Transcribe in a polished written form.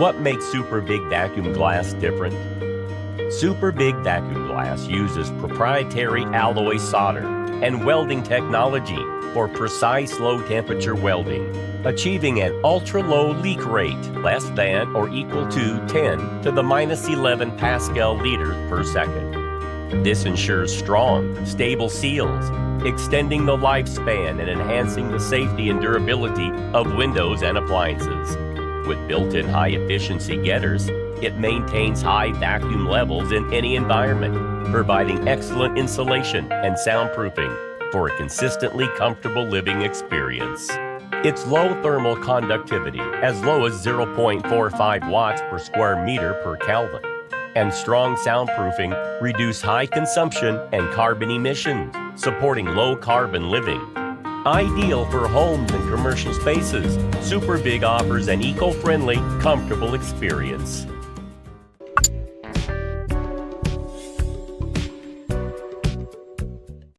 What makes SuperVIG Vacuum Glass different? SuperVIG Vacuum Glass uses proprietary alloy solder and welding technology for precise low-temperature welding, achieving an ultra-low leak rate less than or equal to 10 to the minus 11 Pascal liters per second. This ensures strong, stable seals, extending the lifespan and enhancing the safety and durability of windows and appliances. With built-in high-efficiency getters, it maintains high vacuum levels in any environment, providing excellent insulation and soundproofing for a consistently comfortable living experience. Its low thermal conductivity, as low as 0.45 watts per square meter per Kelvin, and strong soundproofing reduce high consumption and carbon emissions, supporting low-carbon living. Ideal for homes and commercial spaces, SuperVIG offers an eco-friendly, comfortable experience.